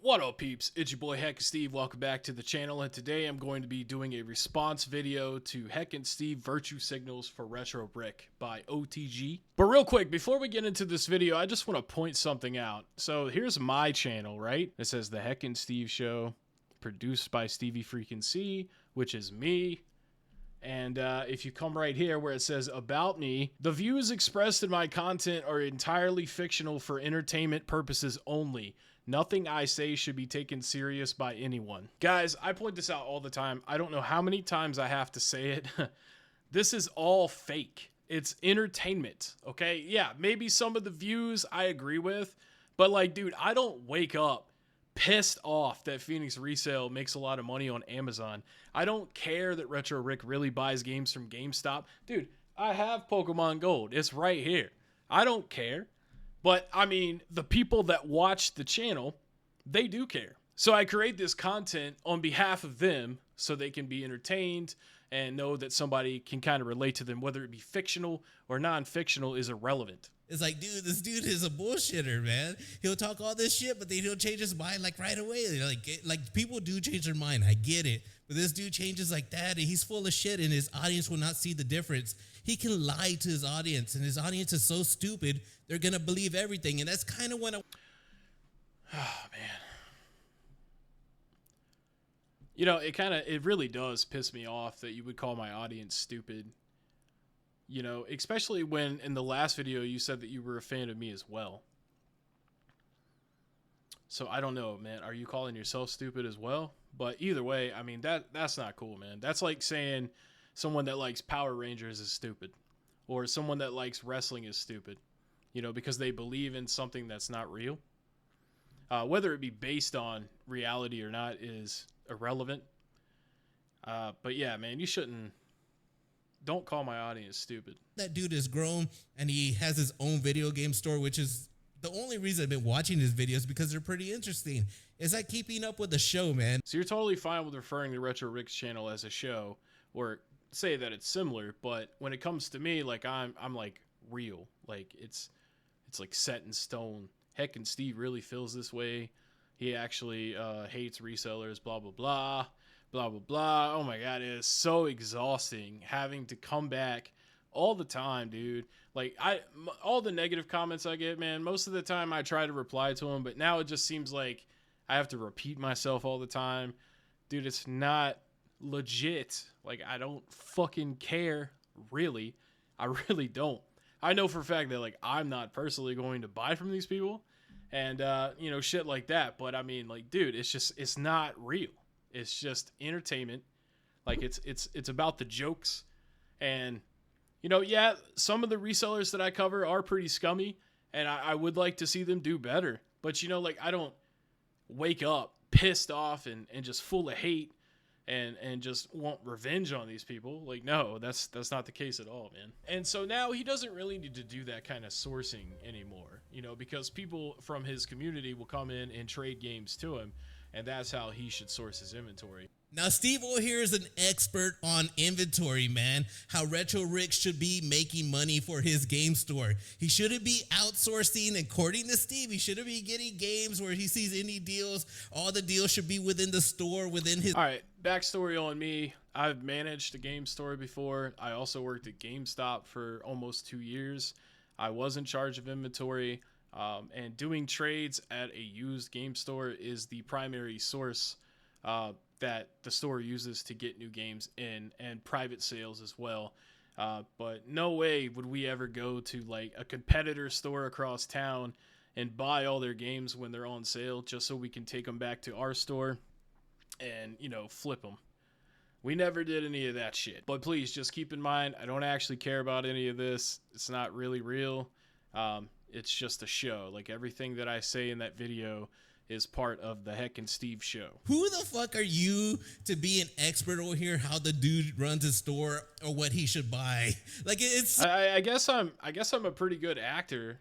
What up, peeps? It's your boy Heckin Steve. Welcome back to the channel, and today I'm going to be doing a response video to Heckin Steve Virtue Signals for Retro Brick by OTG. But real quick, before we get into this video, I just want to point something out. So here's my channel, right? It says the Heckin Steve Show, produced by Stevie freaking C, which is me. And if you come right here where it says about me, the views expressed in my content are entirely fictional for entertainment purposes only. Nothing I say should be taken serious by anyone. Guys, I point this out all the time. I don't know how many times I have to say it. This is all fake. It's entertainment, okay? Yeah, maybe some of the views I agree with, but like, dude, I don't wake up pissed off that Phoenix Resale makes a lot of money on Amazon. I don't care that Retro Rick really buys games from GameStop. Dude, I have Pokemon Gold. It's right here. I don't care. But, I mean, the people that watch the channel, they do care. So I create this content on behalf of them so they can be entertained and know that somebody can kind of relate to them. Whether it be fictional or non-fictional is irrelevant. It's like, dude, this dude is a bullshitter, man. He'll talk all this shit, but then he'll change his mind like right away. Like people do change their mind. I get it. But this dude changes like that, and he's full of shit, and his audience will not see the difference. He can lie to his audience, and his audience is so stupid, they're going to believe everything. And that's kind of when I... Oh, man. You know, it really does piss me off that you would call my audience stupid. You know, especially when in the last video you said that you were a fan of me as well. So I don't know, man. Are you calling yourself stupid as well? But either way, I mean, that's not cool, man. That's like saying someone that likes Power Rangers is stupid, or someone that likes wrestling is stupid, you know, because they believe in something that's not real. Whether it be based on reality or not is irrelevant. But yeah, man, you shouldn't. Don't call my audience stupid. That dude is grown, and he has his own video game store, which is the only reason I've been watching his videos, because they're pretty interesting. It's like keeping up with the show, man. So you're totally fine with referring to Retro Rick's channel as a show, or say that it's similar, but when it comes to me, like I'm like real. Like it's like set in stone. Heckin Steve really feels this way. He actually hates resellers, blah blah blah. Blah, blah, blah. Oh my God, it is so exhausting having to come back all the time, dude. Like, all the negative comments I get, man, most of the time I try to reply to them, but now it just seems like I have to repeat myself all the time. Dude, it's not legit. Like, I don't fucking care, really. I really don't. I know for a fact that, like, I'm not personally going to buy from these people and, you know, shit like that. But, I mean, like, dude, it's not real. It's just entertainment. Like it's about the jokes. And, you know, yeah, some of the resellers that I cover are pretty scummy, and I would like to see them do better. But, you know, like, I don't wake up pissed off and just full of hate and just want revenge on these people. Like, no, that's not the case at all, man. And so now he doesn't really need to do that kind of sourcing anymore, you know, because people from his community will come in and trade games to him. And that's how he should source his inventory. Now, Steve O here is an expert on inventory, man. How Retro Rick should be making money for his game store. He shouldn't be outsourcing. According to Steve, he shouldn't be getting games where he sees any deals. All the deals should be within the store, within his... All right, backstory on me. I've managed a game store before. I also worked at GameStop for almost 2 years. I was in charge of inventory. And doing trades at a used game store is the primary source that the store uses to get new games in, and private sales as well. But no way would we ever go to like a competitor store across town and buy all their games when they're on sale just so we can take them back to our store and, you know, flip them. We never did any of that shit. But please just keep in mind, I don't actually care about any of this. It's not really real. It's just a show. Like, everything that I say in that video is part of the Heckin Steve show. Who the fuck are you to be an expert over here how the dude runs his store or what he should buy? Like, it's... I guess I'm a pretty good actor,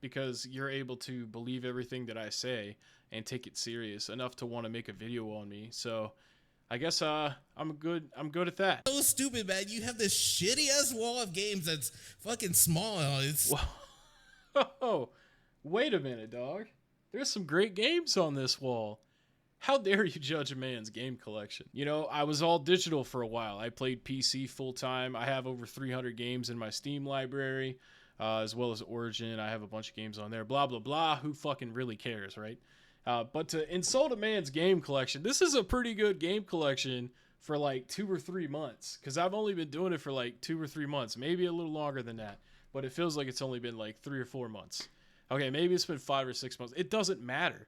because you're able to believe everything that I say and take it serious enough to want to make a video on me. So I guess I'm good at that. So stupid, man. You have this shitty ass wall of games that's fucking small. It's... Whoa. Oh, wait a minute, dog. There's some great games on this wall. How dare you judge a man's game collection? You know, I was all digital for a while. I played PC full time. I have over 300 games in my Steam library, as well as Origin. I have a bunch of games on there. Blah, blah, blah. Who fucking really cares, right? But to insult a man's game collection, this is a pretty good game collection for like 2 or 3 months. Because I've only been doing it for like 2 or 3 months. Maybe a little longer than that. But it feels like it's only been like 3 or 4 months. Okay, maybe it's been 5 or 6 months. It doesn't matter.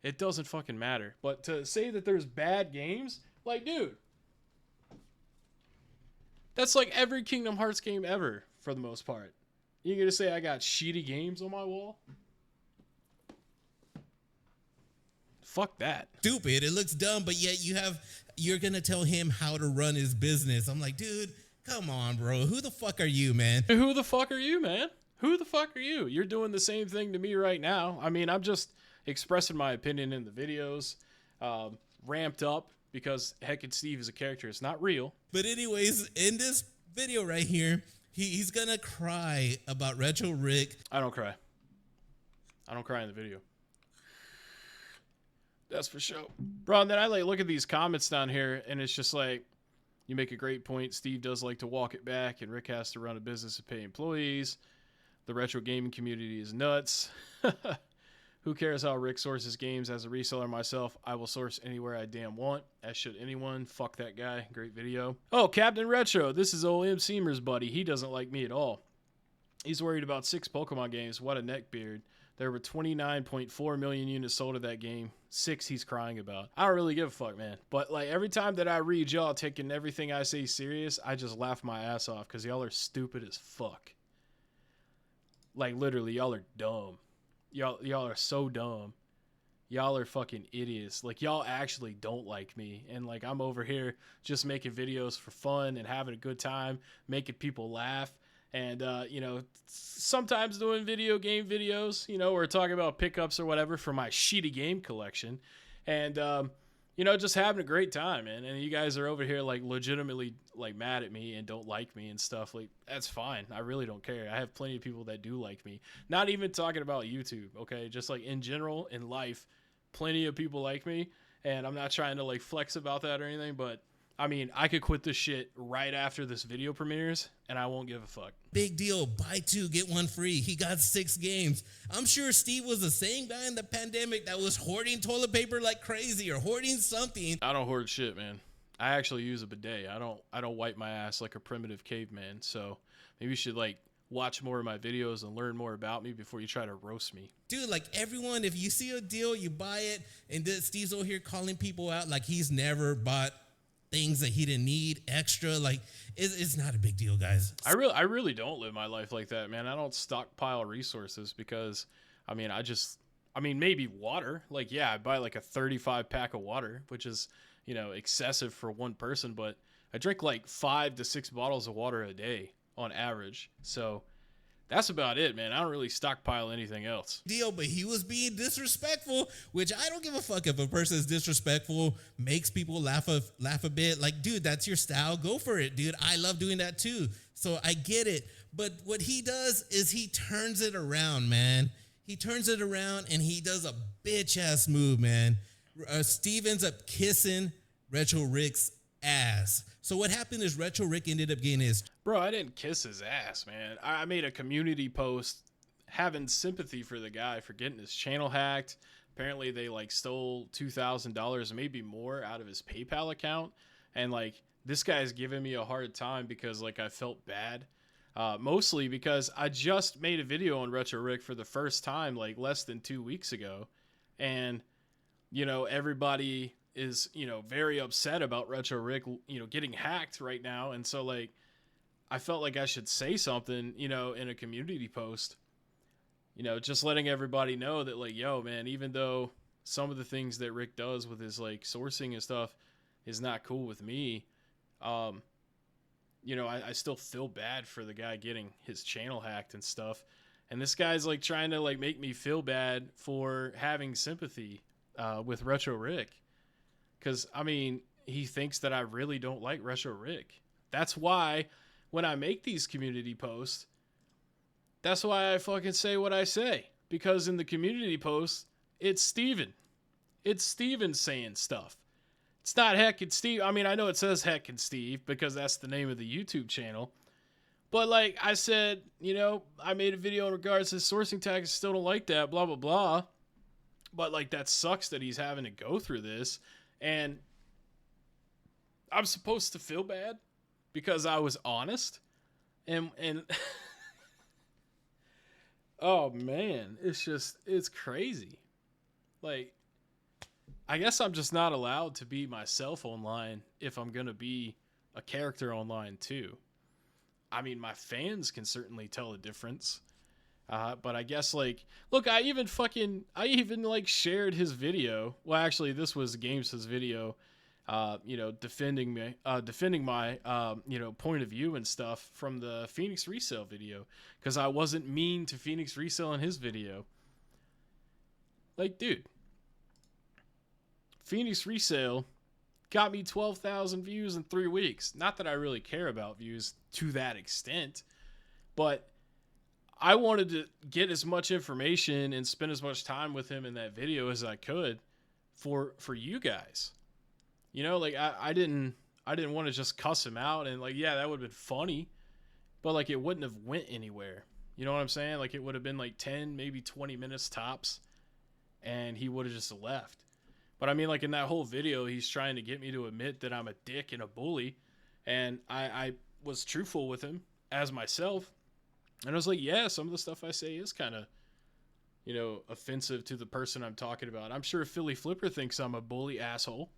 It doesn't fucking matter. But to say that there's bad games, like, dude, that's like every Kingdom Hearts game ever, for the most part. You gonna say I got shitty games on my wall? Fuck that. Stupid. It looks dumb, but yet you're gonna tell him how to run his business. I'm like, dude, come on, bro. Who the fuck are you, man? Who the fuck are you, man? Who the fuck are you? You're doing the same thing to me right now. I mean, I'm just expressing my opinion in the videos, ramped up because Heckin Steve is a character. It's not real. But anyways, in this video right here, he's gonna cry about Retro Rick. I don't cry. I don't cry in the video. That's for sure. Bro, and then I like look at these comments down here, and it's just like, you make a great point. Steve does like to walk it back, and Rick has to run a business and pay employees. The retro gaming community is nuts. Who cares how Rick sources games? As a reseller myself, I will source anywhere I damn want, as should anyone. Fuck that guy. Great video. Oh, Captain Retro. This is old M. Seamer's buddy. He doesn't like me at all. He's worried about 6 Pokemon games. What a neckbeard. There were 29.4 million units sold of that game. 6 he's crying about. I don't really give a fuck, man. But like every time that I read y'all taking everything I say serious, I just laugh my ass off because y'all are stupid as fuck. Like literally, y'all are dumb. Y'all are so dumb. Y'all are fucking idiots. Like y'all actually don't like me. And like I'm over here just making videos for fun and having a good time, making people laugh. And, you know, sometimes doing video game videos, you know, or talking about pickups or whatever for my shitty game collection. And, you know, just having a great time, man. And you guys are over here, like, legitimately, like, mad at me and don't like me and stuff. Like, that's fine. I really don't care. I have plenty of people that do like me. Not even talking about YouTube, okay? Just, like, in general, in life, plenty of people like me. And I'm not trying to, like, flex about that or anything, but I mean, I could quit this shit right after this video premieres, and I won't give a fuck. Big deal. Buy 2, get 1 free. He got 6 games. I'm sure Steve was the same guy in the pandemic that was hoarding toilet paper like crazy or hoarding something. I don't hoard shit, man. I actually use a bidet. I don't wipe my ass like a primitive caveman. So maybe you should like watch more of my videos and learn more about me before you try to roast me. Dude, like everyone, if you see a deal, you buy it. And then Steve's over here calling people out like he's never bought things that he didn't need extra. Like it's not a big deal, guys. I really don't live my life like that, man. I don't stockpile resources because I mean maybe water. Like yeah, I buy like a 35 pack of water, which is, you know, excessive for one person, but I drink like 5 to 6 bottles of water a day on average. So that's about it, man. I don't really stockpile anything else. Deal, but he was being disrespectful, which I don't give a fuck if a person is disrespectful, makes people laugh a bit. Like, dude, that's your style. Go for it, dude. I love doing that too. So I get it. But what he does is he turns it around, man. He turns it around and he does a bitch ass move, man. Steve ends up kissing Retro Rick's ass. So what happened is Retro Rick ended up getting his... Bro, I didn't kiss his ass, man. I made a community post having sympathy for the guy for getting his channel hacked. Apparently they like stole $2,000, maybe more, out of his PayPal account. And like this guy's giving me a hard time because like I felt bad. Mostly because I just made a video on Retro Rick for the first time like less than 2 weeks ago. And, you know, everybody is, you know, very upset about Retro Rick, you know, getting hacked right now. And so like, I felt like I should say something, you know, in a community post, you know, just letting everybody know that like, yo, man, even though some of the things that Rick does with his like sourcing and stuff is not cool with me, you know, I still feel bad for the guy getting his channel hacked and stuff. And this guy's like trying to like make me feel bad for having sympathy with Retro Rick. Because, I mean, he thinks that I really don't like Retro Rick. That's why when I make these community posts, that's why I fucking say what I say. Because in the community posts, It's Steven. It's Steven saying stuff. It's not Heckin Steve. I mean, I know it says Heckin Steve because that's the name of the YouTube channel. But like I said, you know, I made a video in regards to sourcing tags. Still don't like that, blah, blah, blah. But like that sucks that he's having to go through this. And I'm supposed to feel bad because I was honest. And oh man, it's crazy. Like, I guess I'm just not allowed to be myself online if I'm going to be a character online too. I mean, my fans can certainly tell the difference. But I guess, like, look, I even like shared his video. Well, actually, this was Games' video, you know, defending my, you know, point of view and stuff from the Phoenix Resale video. Because I wasn't mean to Phoenix Resale in his video. Like, dude, Phoenix Resale got me 12,000 views in 3 weeks. Not that I really care about views to that extent, but I wanted to get as much information and spend as much time with him in that video as I could for you guys. You know, like I didn't want to just cuss him out and like, yeah, that would have been funny, but like it wouldn't have went anywhere. You know what I'm saying? Like it would have been like 10, maybe 20 minutes tops and he would have just left. But I mean, like in that whole video, he's trying to get me to admit that I'm a dick and a bully. And I was truthful with him as myself. And I was like, yeah, some of the stuff I say is kind of, you know, offensive to the person I'm talking about. I'm sure Philly Flipper thinks I'm a bully asshole.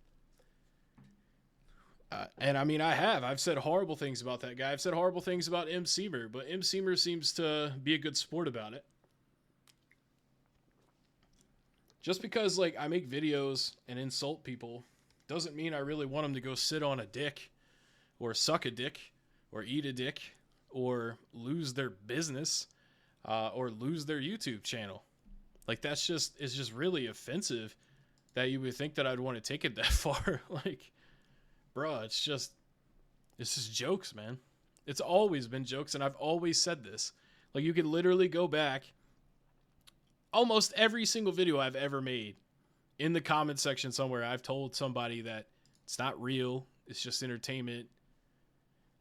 And I mean, I've said horrible things about that guy. I've said horrible things about M. Seamer, but M. Seamer seems to be a good sport about it. Just because, like, I make videos and insult people doesn't mean I really want them to go sit on a dick or suck a dick or eat a dick or lose their business or lose their YouTube channel. Like, it's just really offensive that you would think that I'd want to take it that far. Like, bro, it's just jokes, man. It's always been jokes, and I've always said this. Like, you could literally go back almost every single video I've ever made in the comment section somewhere. I've told somebody that it's not real. It's just entertainment.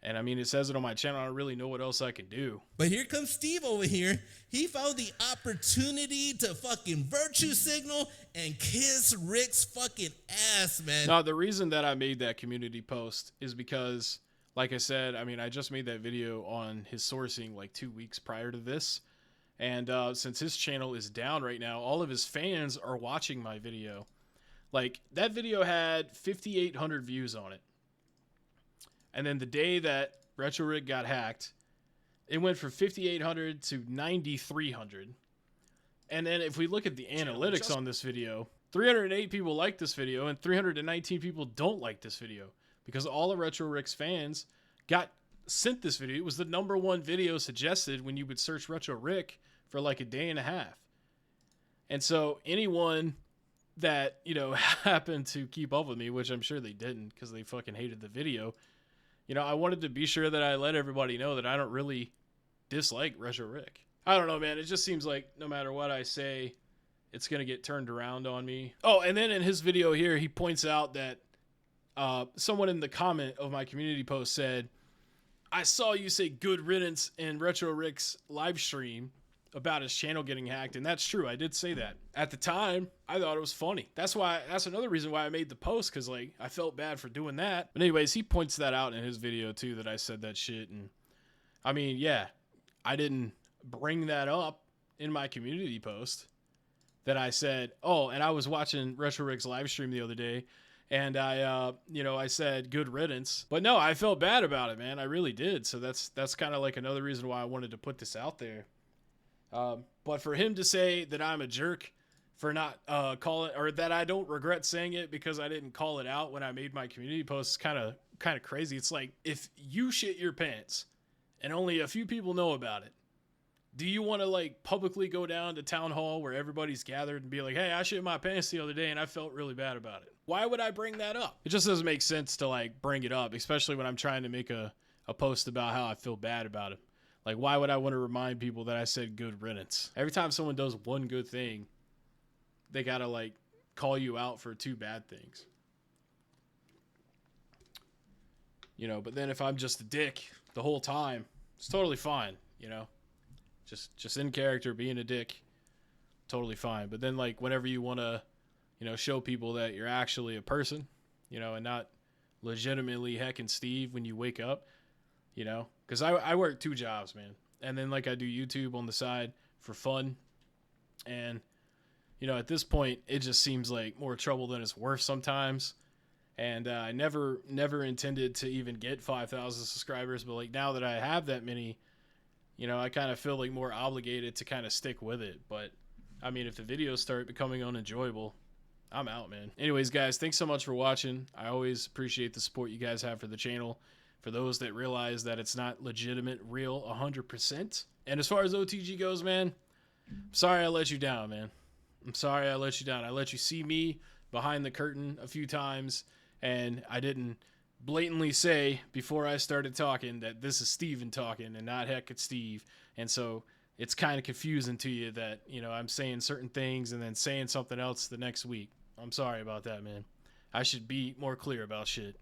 And I mean, it says it on my channel. I don't really know what else I can do. But here comes Steve over here. He found the opportunity to fucking virtue signal and kiss Rick's fucking ass, man. No, the reason that I made that community post is because, like I said, I mean, I just made that video on his sourcing like 2 weeks prior to this. And since his channel is down right now, all of his fans are watching my video. Like, that video had 5,800 views on it. And then the day that Retro Rick got hacked, it went from 5,800 to 9,300. And then if we look at the analytics on this video, 308 people like this video and 319 people don't like this video. Because all of Retro Rick's fans got sent this video. It was the #1 video suggested when you would search Retro Rick for like a day and a half. And so anyone that, you know, happened to keep up with me, which I'm sure they didn't because they fucking hated the video, you know, I wanted to be sure that I let everybody know that I don't really dislike Retro Rick. I don't know, man. It just seems like no matter what I say, it's going to get turned around on me. Oh, and then in his video here, he points out that someone in the comment of my community post said, I saw you say good riddance in Retro Rick's live stream about his channel getting hacked, and that's true. I did say that. At the time, I thought it was funny. That's another reason why I made the post, because like I felt bad for doing that. But anyways, he points that out in his video too, that I said that shit. And I mean, yeah, I didn't bring that up in my community post that I said, oh, and I was watching Retro Rick's live stream the other day, and I said good riddance. But no, I felt bad about it, man. I really did. So that's kind of like another reason why I wanted to put this out there. But for him to say that I'm a jerk for not calling, or that I don't regret saying it because I didn't call it out when I made my community post, is kind of crazy. It's like, if you shit your pants and only a few people know about it, do you want to like publicly go down to town hall where everybody's gathered and be like, hey, I shit my pants the other day and I felt really bad about it? Why would I bring that up? It just doesn't make sense to like bring it up, especially when I'm trying to make a post about how I feel bad about it. Like, why would I want to remind people that I said good riddance? Every time someone does one good thing, they gotta like call you out for two bad things. You know, but then if I'm just a dick the whole time, it's totally fine, you know? Just in character, being a dick, totally fine. But then, like, whenever you want to, you know, show people that you're actually a person, you know, and not legitimately Heckin Steve when you wake up, you know? Because I work 2 jobs, man. And then, like, I do YouTube on the side for fun. And, you know, at this point, it just seems like more trouble than it's worth sometimes. And I never intended to even get 5,000 subscribers. But, like, now that I have that many, you know, I kind of feel like more obligated to kind of stick with it. But, I mean, if the videos start becoming unenjoyable, I'm out, man. Anyways, guys, thanks so much for watching. I always appreciate the support you guys have for the channel. For those that realize that it's not legitimate, real, 100%. And as far as OTG goes, man, I'm sorry I let you down, man. I'm sorry I let you down. I let you see me behind the curtain a few times, and I didn't blatantly say before I started talking that this is Steven talking and not Heckin Steve. And so it's kind of confusing to you that, you know, I'm saying certain things and then saying something else the next week. I'm sorry about that, man. I should be more clear about shit.